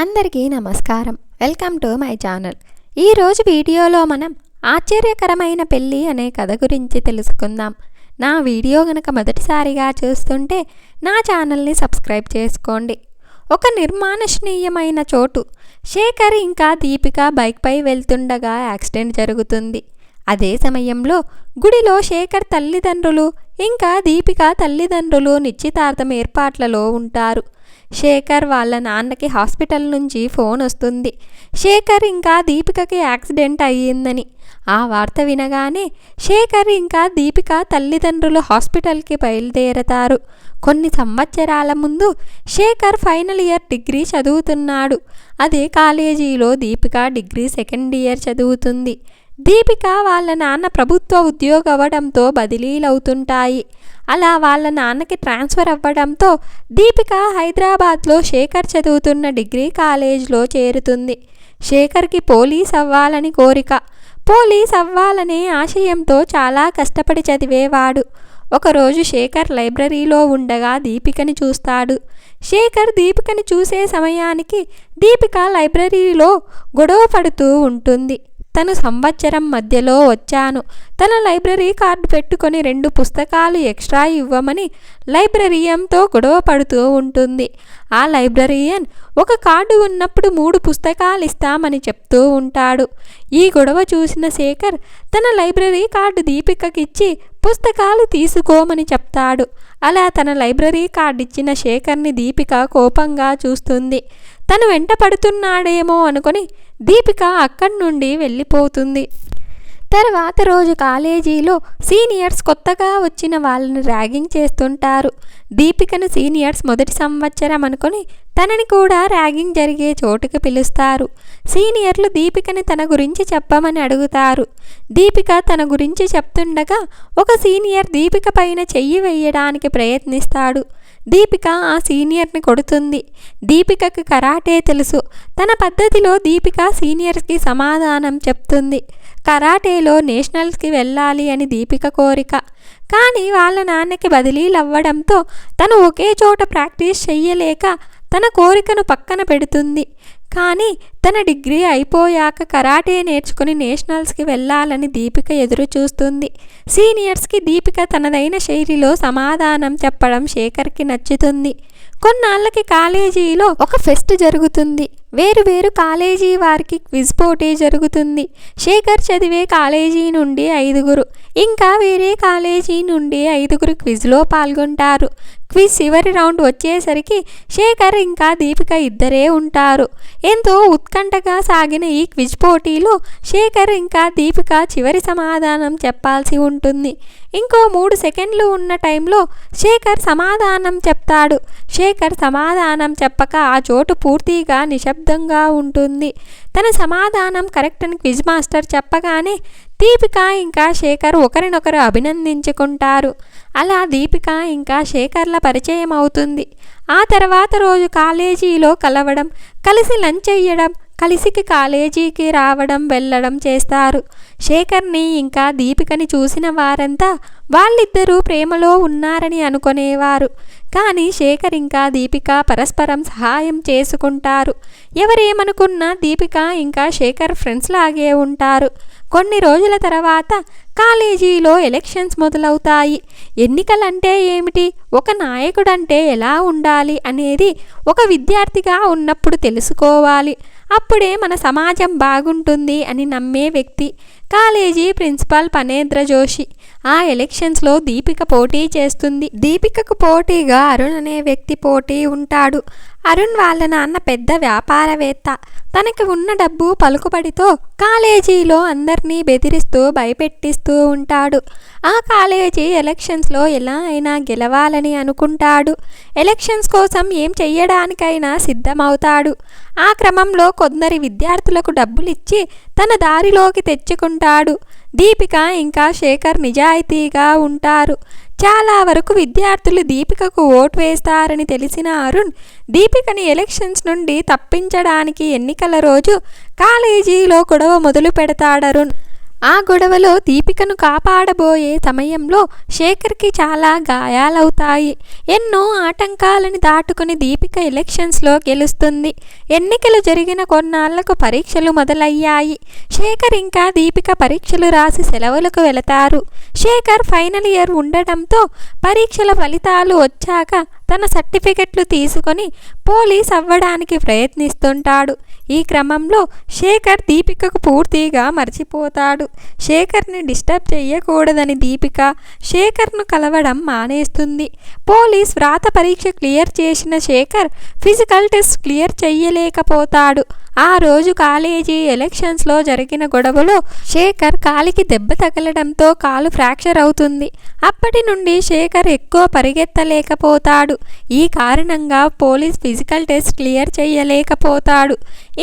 అందరికీ నమస్కారం. Welcome to my channel. ఈరోజు వీడియోలో మనం ఆశ్చర్యకరమైన పెళ్ళి అనే కథ గురించి తెలుసుకుందాం. నా వీడియో గనక మొదటిసారిగా చూస్తుంటే నా ఛానల్ని సబ్స్క్రైబ్ చేసుకోండి. ఒక నిర్మానుష్యమైన చోటు. శేఖర్ ఇంకా దీపిక బైక్పై వెళ్తుండగా యాక్సిడెంట్ జరుగుతుంది. అదే సమయంలో గుడిలో శేఖర్ తల్లిదండ్రులు ఇంకా దీపిక తల్లిదండ్రులు నిశ్చితార్థం ఏర్పాట్లలో ఉంటారు. శేఖర్ వాళ్ళ నాన్నకి హాస్పిటల్ నుంచి ఫోన్ వస్తుంది. శేఖర్ ఇంకా దీపికకి యాక్సిడెంట్ అయ్యిందని. ఆ వార్త వినగానే శేఖర్ ఇంకా దీపిక తల్లిదండ్రులు హాస్పిటల్కి బయలుదేరతారు. కొన్ని సంవత్సరాల ముందు శేఖర్ ఫైనల్ ఇయర్ డిగ్రీ చదువుతున్నాడు. అదే కాలేజీలో దీపిక డిగ్రీ సెకండ్ ఇయర్ చదువుతుంది. దీపిక వాళ్ళ నాన్న ప్రభుత్వ ఉద్యోగం అవ్వడంతో బదిలీలవుతుంటాయి. అలా వాళ్ళ నాన్నకి ట్రాన్స్ఫర్ అవ్వడంతో దీపిక హైదరాబాద్లో శేఖర్ చదువుతున్న డిగ్రీ కాలేజ్లో చేరుతుంది. శేఖర్కి పోలీస్ అవ్వాలని కోరిక. పోలీస్ అవ్వాలనే ఆశయంతో చాలా కష్టపడి చదివేవాడు. ఒకరోజు శేఖర్ లైబ్రరీలో ఉండగా దీపికని చూస్తాడు. శేఖర్ దీపికని చూసే సమయానికి దీపిక లైబ్రరీలో గొడవ పడుతూ ఉంటుంది. తను సంవత్సరం మధ్యలో వచ్చాను, తన లైబ్రరీ కార్డు పెట్టుకొని 2 పుస్తకాలు ఎక్స్ట్రా ఇవ్వమని లైబ్రరీయన్తో గొడవ పడుతూ ఉంటుంది. ఆ లైబ్రరీయన్ ఒక కార్డు ఉన్నప్పుడు 3 పుస్తకాలు ఇస్తామని చెప్తూ ఉంటాడు. ఈ గొడవ చూసిన శేఖర్ తన లైబ్రరీ కార్డు దీపికకిచ్చి పుస్తకాలు తీసుకోమని చెప్తాడు. అలా తన లైబ్రరీ కార్డు ఇచ్చిన శేఖర్ని దీపిక కోపంగా చూస్తుంది. తను వెంట పడుతున్నాడేమో అనుకొని దీపిక అక్కడి నుండి వెళ్ళిపోతుంది. తర్వాత రోజు కాలేజీలో సీనియర్స్ కొత్తగా వచ్చిన వాళ్ళని ర్యాగింగ్ చేస్తుంటారు. దీపికను సీనియర్స్ మొదటి సంవత్సరం అనుకొని తనని కూడా ర్యాగింగ్ జరిగే చోటుకి పిలుస్తారు. సీనియర్లు దీపికని తన గురించి చెప్పమని అడుగుతారు. దీపిక తన గురించి చెప్తుండగా ఒక సీనియర్ దీపిక పైన చెయ్యి వేయడానికి ప్రయత్నిస్తాడు. దీపిక ఆ సీనియర్ని కొడుతుంది. దీపికకు కరాటే తెలుసు. తన పద్ధతిలో దీపిక సీనియర్స్కి సమాధానం చెప్తుంది. కరాటేలో నేషనల్స్కి వెళ్ళాలి అని దీపిక కోరిక. కానీ వాళ్ళ నాన్నకి బదిలీలవ్వడంతో తను ఒకే చోట ప్రాక్టీస్ చెయ్యలేక తన కోరికను పక్కన పెడుతుంది. కానీ తన డిగ్రీ అయిపోయాక కరాటే నేర్చుకుని నేషనల్స్కి వెళ్ళాలని దీపిక ఎదురు చూస్తుంది. సీనియర్స్కి దీపిక తనదైన శైలిలో సమాధానం చెప్పడం శేఖర్కి నచ్చుతుంది. కొన్నాళ్ళకి కాలేజీలో ఒక ఫెస్ట్ జరుగుతుంది. వేరు కాలేజీ వారికి క్విజ్ పోటీ జరుగుతుంది. శేఖర్ చదివే కాలేజీ నుండి 5 ఇంకా వేరే కాలేజీ నుండి 5 క్విజ్లో పాల్గొంటారు. క్విజ్ చివరి రౌండ్ వచ్చేసరికి శేఖర్ ఇంకా దీపిక ఇద్దరే ఉంటారు. ఎంతో ఉత్కంఠగా సాగిన ఈ క్విజ్ పోటీలో శేఖర్ ఇంకా దీపిక చివరి సమాధానం చెప్పాల్సి ఉంటుంది. ఇంకో 3 సెకండ్లు ఉన్న టైంలో శేఖర్ సమాధానం చెప్తాడు. శేఖర్ సమాధానం చెప్పక ఆ చోటు పూర్తిగా నిశ్శబ్దంగా ఉంటుంది. తన సమాధానం కరెక్ట్ అని క్విజ్ మాస్టర్ చెప్పగానే దీపిక ఇంకా శేఖర్ ఒకరినొకరు అభినందించుకుంటారు. అలా దీపిక ఇంకా శేఖర్ల పరిచయం అవుతుంది. ఆ తర్వాత రోజు కాలేజీలో కలవడం, కలిసి లంచ్ చెయ్యడం, కలిసికి కాలేజీకి రావడం వెళ్ళడం చేస్తారు. శేఖర్ని ఇంకా దీపికని చూసిన వారంతా వాళ్ళిద్దరూ ప్రేమలో ఉన్నారని అనుకునేవారు. కానీ శేఖర్ ఇంకా దీపిక పరస్పరం సహాయం చేసుకుంటారు. ఎవరేమనుకున్నా దీపిక ఇంకా శేఖర్ ఫ్రెండ్స్ లాగే ఉంటారు. కొన్ని రోజుల తర్వాత కాలేజీలో ఎలక్షన్స్ మొదలవుతాయి. ఎన్నికలంటే ఏమిటి, ఒక నాయకుడంటే ఎలా ఉండాలి అనేది ఒక విద్యార్థిగా ఉన్నప్పుడు తెలుసుకోవాలి. అప్పుడే మన సమాజం బాగుంటుంది అని నమ్మే వ్యక్తి కాలేజీ ప్రిన్సిపాల్ ఫణేంద్ర జోషి. ఆ ఎలక్షన్స్లో దీపిక పోటీ చేస్తుంది. దీపికకు పోటీగా అరుణ్ అనే వ్యక్తి పోటీ ఉంటాడు. అరుణ్ వాళ్ళ నాన్న పెద్ద వ్యాపారవేత్త. తనకి ఉన్న డబ్బు పలుకుబడితో కాలేజీలో అందరినీ బెదిరిస్తూ భయపెట్టిస్తూ ఉంటాడు. ఆ కాలేజీ ఎలక్షన్స్లో ఎలా అయినా గెలవాలని అనుకుంటాడు. ఎలక్షన్స్ కోసం ఏం చెయ్యడానికైనా సిద్ధమవుతాడు. ఆ క్రమంలో కొందరి విద్యార్థులకు డబ్బులిచ్చి తన దారిలోకి తెచ్చుకుంటాడు. దీపిక ఇంకా శేఖర్ నిజాయితీగా ఉంటారు. చాలా వరకు విద్యార్థులు దీపికకు ఓటు వేస్తారని తెలిసిన అరుణ్ దీపికని ఎలక్షన్స్ నుండి తప్పించడానికి ఎన్నికల రోజు కాలేజీలో గొడవ మొదలు పెడతాడరుణ్. ఆ గొడవలో దీపికను కాపాడబోయే సమయంలో శేఖర్కి చాలా గాయాలవుతాయి. ఎన్నో ఆటంకాలను దాటుకుని దీపిక ఎలక్షన్స్లో గెలుస్తుంది. ఎన్నికలు జరిగిన కొన్నాళ్లకు పరీక్షలు మొదలయ్యాయి. శేఖర్ ఇంకా దీపిక పరీక్షలు రాసి సెలవులకు వెళతారు. శేఖర్ ఫైనల్ ఇయర్ ఉండటంతో పరీక్షల ఫలితాలు వచ్చాక తన సర్టిఫికెట్లు తీసుకొని పోలీస్ అవ్వడానికి ప్రయత్నిస్తుంటాడు. ఈ క్రమంలో శేఖర్ దీపికకు పూర్తిగా మర్చిపోతాడు. శేఖర్ని డిస్టర్బ్ చెయ్యకూడదని దీపిక శేఖర్ను కలవడం మానేస్తుంది. పోలీస్ వ్రాత పరీక్ష క్లియర్ చేసిన శేఖర్ ఫిజికల్ టెస్ట్ క్లియర్ చెయ్యలేకపోతాడు. ఆ రోజు కాలేజీ ఎలక్షన్స్లో జరిగిన గొడవలో శేఖర్ కాలికి దెబ్బ తగలడంతో కాలు ఫ్రాక్చర్ అవుతుంది. అప్పటి నుండి శేఖర్ ఎక్కువ పరిగెత్తలేకపోతాడు. ఈ కారణంగా పోలీస్ ఫిజికల్ టెస్ట్ క్లియర్ చేయలేకపోతాడు.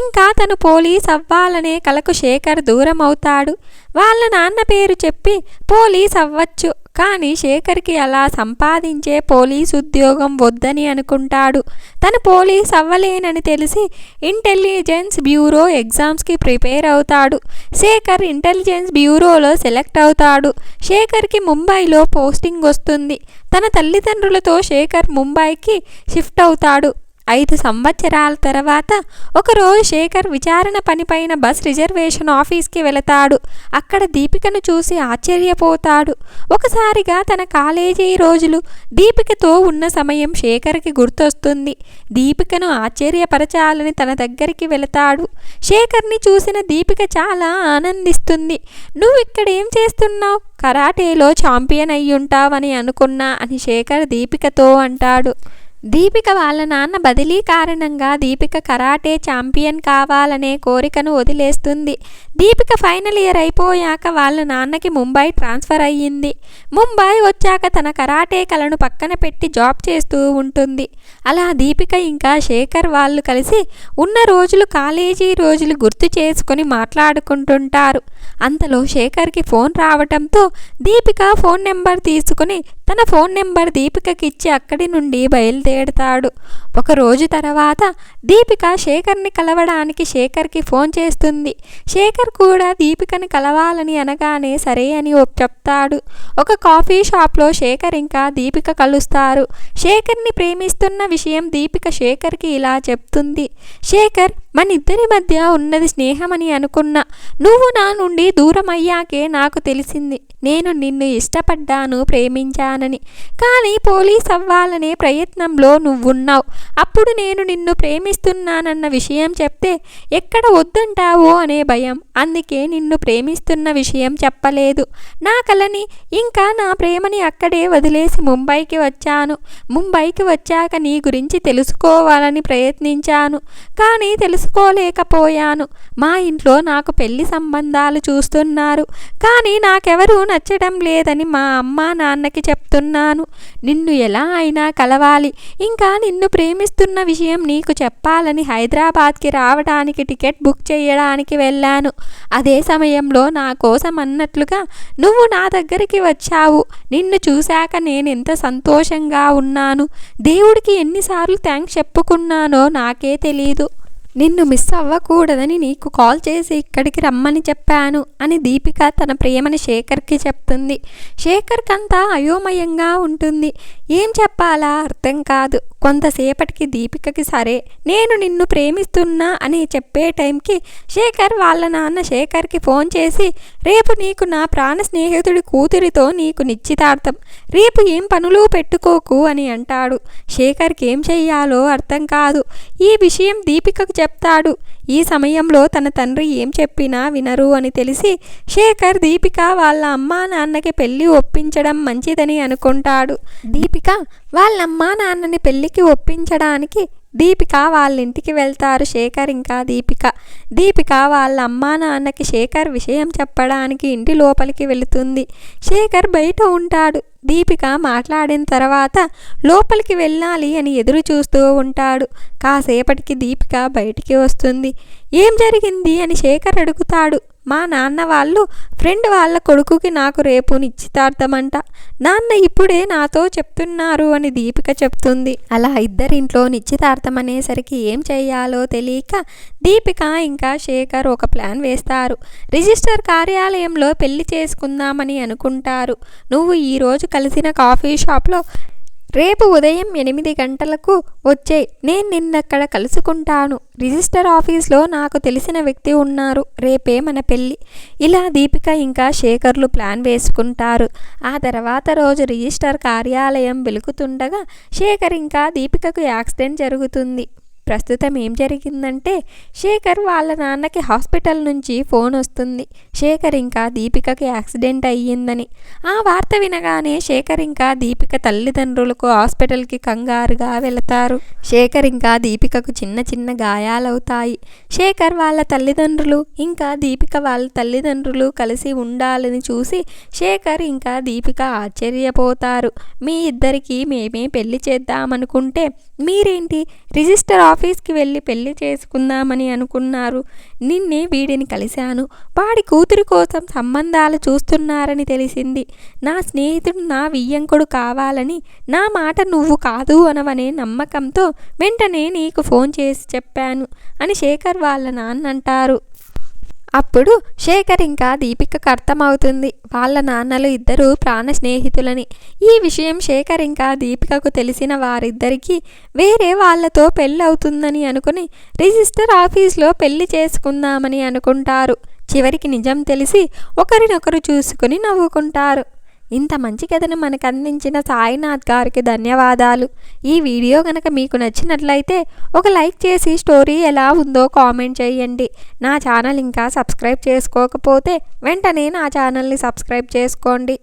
ఇంకా తను పోలీస్ అవ్వాలనే కలకు శేఖర్ దూరం అవుతాడు. వాళ్ళ నాన్న పేరు చెప్పి పోలీస్ అవ్వచ్చు, కానీ శేఖర్కి అలా సంపాదించే పోలీస్ ఉద్యోగం వద్దని అనుకుంటాడు. తను పోలీస్ అవ్వలేనని తెలిసి ఇంటెలిజెన్స్ బ్యూరో ఎగ్జామ్స్కి ప్రిపేర్ అవుతాడు. శేఖర్ ఇంటెలిజెన్స్ బ్యూరోలో సెలెక్ట్ అవుతాడు. శేఖర్కి ముంబైలో పోస్టింగ్ వస్తుంది. తన తల్లిదండ్రులతో శేఖర్ ముంబైకి షిఫ్ట్ అవుతాడు. 5 సంవత్సరాల తర్వాత ఒకరోజు శేఖర్ విచారణ పనిపైన బస్ రిజర్వేషన్ ఆఫీస్కి వెళతాడు. అక్కడ దీపికను చూసి ఆశ్చర్యపోతాడు. ఒకసారిగా తన కాలేజీ రోజులు దీపికతో ఉన్న సమయం శేఖర్కి గుర్తొస్తుంది. దీపికను ఆశ్చర్యపరచాలని తన దగ్గరికి వెళతాడు. శేఖర్ని చూసిన దీపిక చాలా ఆనందిస్తుంది. నువ్వు ఇక్కడ ఏం చేస్తున్నావు? కరాటేలో ఛాంపియన్ అయ్యుంటావని అనుకున్నా అని శేఖర్ దీపికతో అంటాడు. దీపిక వాళ్ళ నాన్న బదిలీ కారణంగా దీపిక కరాటే ఛాంపియన్ కావాలనే కోరికను వదిలేస్తుంది. దీపిక ఫైనల్ ఇయర్ అయిపోయాక వాళ్ళ నాన్నకి ముంబై ట్రాన్స్ఫర్ అయ్యింది. ముంబై వచ్చాక తన కరాటే కళను పక్కన పెట్టి జాబ్ చేస్తూ ఉంటుంది. అలా దీపిక ఇంకా శేఖర్ వాళ్ళు కలిసి ఉన్న రోజులు కాలేజీ రోజులు గుర్తు చేసుకొని మాట్లాడుకుంటుంటారు. అంతలో శేఖర్కి ఫోన్ రావటంతో దీపిక ఫోన్ నెంబర్ తీసుకుని తన ఫోన్ నెంబర్ దీపికకి ఇచ్చి అక్కడి నుండి బయలుదేరుతాడు. ఒక రోజు తర్వాత దీపిక శేఖర్ని కలవడానికి శేఖర్కి ఫోన్ చేస్తుంది. శేఖర్ కూడా దీపికని కలవాలని అనగానే సరే అని చెప్తాడు. ఒక కాఫీ షాప్లో శేఖర్ ఇంకా దీపిక కలుస్తారు. శేఖర్ని ప్రేమిస్తున్న విషయం దీపిక శేఖర్కి ఇలా చెప్తుంది. శేఖర్, మన ఇద్దరి మధ్య ఉన్నది స్నేహమని అనుకున్నా. నువ్వు నా నుండి దూరం అయ్యాకే నాకు తెలిసింది నేను నిన్ను ఇష్టపడ్డాను, ప్రేమించానని. కానీ పోలీస్ అవ్వాలనే ప్రయత్నంలో నువ్వున్నావు. అప్పుడు నేను నిన్ను ప్రేమిస్తున్నానన్న విషయం చెప్తే ఎక్కడ వద్దంటావో అనే భయం, అందుకే నిన్ను ప్రేమిస్తున్న విషయం చెప్పలేదు. నా కలని ఇంకా నా ప్రేమని అక్కడే వదిలేసి ముంబైకి వచ్చాను. ముంబైకి వచ్చాక నీ గురించి తెలుసుకోవాలని ప్రయత్నించాను, కానీ తెలుసుకోలేకపోయాను. మా ఇంట్లో నాకు పెళ్లి సంబంధాలు చూస్తున్నారు, కానీ నాకెవరూ నచ్చడం లేదని మా అమ్మా నాన్నకి చెప్తున్నాను. నిన్ను ఎలా అయినా కలవాలి, ఇంకా నిన్ను ప్రేమిస్తున్న విషయం నీకు చెప్పాలని హైదరాబాద్కి రావడానికి టికెట్ బుక్ చేయడానికి వెళ్ళాను. అదే సమయంలో నా కోసం అన్నట్లుగా నువ్వు నా దగ్గరికి వచ్చావు. నిన్ను చూశాక నేను ఎంత సంతోషంగా ఉన్నాను. దేవుడికి ఎన్నిసార్లు థ్యాంక్స్ చెప్పుకున్నానో నాకే తెలీదు. నిన్ను మిస్ అవ్వకూడదని నీకు కాల్ చేసి ఇక్కడికి రమ్మని చెప్పాను అని దీపిక తన ప్రేమని శేఖర్కి చెప్తుంది. శేఖర్కి అంతా అయోమయంగా ఉంటుంది. ఏం చెప్పాలా అర్థం కాదు. కొంతసేపటికి దీపికకి సరే నేను నిన్ను ప్రేమిస్తున్నా అని చెప్పే టైంకి శేఖర్ వాళ్ళ నాన్న శేఖర్కి ఫోన్ చేసి రేపు నీకు నా ప్రాణ స్నేహితుడి కూతురితో నీకు నిశ్చితార్థం, రేపు ఏం పనులు పెట్టుకోకు అని అంటాడు. శేఖర్కి ఏం చెయ్యాలో అర్థం కాదు. ఈ విషయం దీపికకు చెప్తాడు. ఈ సమయంలో తన తండ్రి ఏం చెప్పినా వినరు అని తెలిసి శేఖర్ దీపిక వాళ్ళ అమ్మా నాన్నకి పెళ్లి ఒప్పించడం మంచిదని అనుకుంటాడు. దీపిక వాళ్ళ అమ్మా నాన్నని పెళ్లికి ఒప్పించడానికి దీపిక వాళ్ళ ఇంటికి వెళ్తారు. శేఖర్ ఇంకా దీపిక వాళ్ళ అమ్మా నాన్నకి శేఖర్ విషయం చెప్పడానికి ఇంటి లోపలికి వెళుతుంది. శేఖర్ బయట ఉంటాడు. దీపిక మాట్లాడిన తర్వాత లోపలికి వెళ్ళాలి అని ఎదురు చూస్తూ ఉంటాడు. కాసేపటికి దీపిక బయటికి వస్తుంది. ఏం జరిగింది అని శేఖర్ అడుగుతాడు. మా నాన్న వాళ్ళు ఫ్రెండ్ వాళ్ళ కొడుకుకి నాకు రేపు నిశ్చితార్థమంట. నాన్న ఇప్పుడే నాతో చెప్తున్నారు అని దీపిక చెప్తుంది. అలా ఇద్దరింట్లో నిశ్చితార్థం అనేసరికి ఏం చేయాలో తెలియక దీపిక ఇంకా శేఖర్ ఒక ప్లాన్ వేస్తారు. రిజిస్టర్ కార్యాలయంలో పెళ్లి చేసుకుందామని అనుకుంటారు. నువ్వు ఈరోజు కలిసిన కాఫీ షాప్లో రేపు ఉదయం 8 గంటలకు వచ్చేయ్, నేను నిన్నక్కడ కలుసుకుంటాను. రిజిస్టర్ ఆఫీస్లో నాకు తెలిసిన వ్యక్తి ఉన్నారు, రేపే మన పెళ్ళి. ఇలా దీపిక ఇంకా శేఖర్లు ప్లాన్ వేసుకుంటారు. ఆ తర్వాత రోజు రిజిస్టర్ కార్యాలయం వెలుగుతుండగా శేఖర్ ఇంకా దీపికకు యాక్సిడెంట్ జరుగుతుంది. ప్రస్తుతం ఏం జరిగిందంటే శేఖర్ వాళ్ళ నాన్నకి హాస్పిటల్ నుంచి ఫోన్ వస్తుంది, శేఖర్ ఇంకా దీపికకి యాక్సిడెంట్ అయ్యిందని. ఆ వార్త వినగానే శేఖర్ ఇంకా దీపిక తల్లిదండ్రులకు హాస్పిటల్కి కంగారుగా వెళతారు. శేఖర్ ఇంకా దీపికకు చిన్న చిన్న గాయాలవుతాయి. శేఖర్ వాళ్ళ తల్లిదండ్రులు ఇంకా దీపిక వాళ్ళ తల్లిదండ్రులు కలిసి ఉండాలని చూసి శేఖర్ ఇంకా దీపిక ఆశ్చర్యపోతారు. మీ ఇద్దరికి మేమే పెళ్లి చేద్దామనుకుంటే మీరేంటి రిజిస్టర్ ఆఫీస్కి వెళ్ళి పెళ్లి చేసుకుందామని అనుకున్నారు. నిన్నే వీడిని కలిశాను, వాడి కూతురి కోసం సంబంధాలు చూస్తున్నారని తెలిసింది. నా స్నేహితుడు నా వియ్యంకుడు కావాలని నా మాట నువ్వు కాదు అనవనే నమ్మకంతో వెంటనే నీకు ఫోన్ చేసి చెప్పాను అని శేఖర్ వాళ్ళ నాన్న అంటారు. అప్పుడు శేఖర్ ఇంకా దీపికకు అర్థమవుతుంది వాళ్ళ నాన్నలు ఇద్దరు ప్రాణ స్నేహితులని. ఈ విషయం శేఖర్ ఇంకా దీపికకు తెలిసిన వారిద్దరికీ వేరే వాళ్ళతో పెళ్ళవుతుందని అనుకుని రిజిస్టర్ ఆఫీస్లో పెళ్లి చేసుకుందామని అనుకుంటారు. చివరికి నిజం తెలిసి ఒకరినొకరు చూసుకుని నవ్వుకుంటారు. ఇంత మంచి కథను మనకు అందించిన సాయినాథ్ గారికి ధన్యవాదాలు. ఈ వీడియో కనుక మీకు నచ్చినట్లయితే ఒక లైక్ చేసి స్టోరీ ఎలా ఉందో కామెంట్ చేయండి. నా ఛానల్ ఇంకా సబ్స్క్రైబ్ చేసుకోకపోతే వెంటనే నా ఛానల్ని సబ్స్క్రైబ్ చేసుకోండి.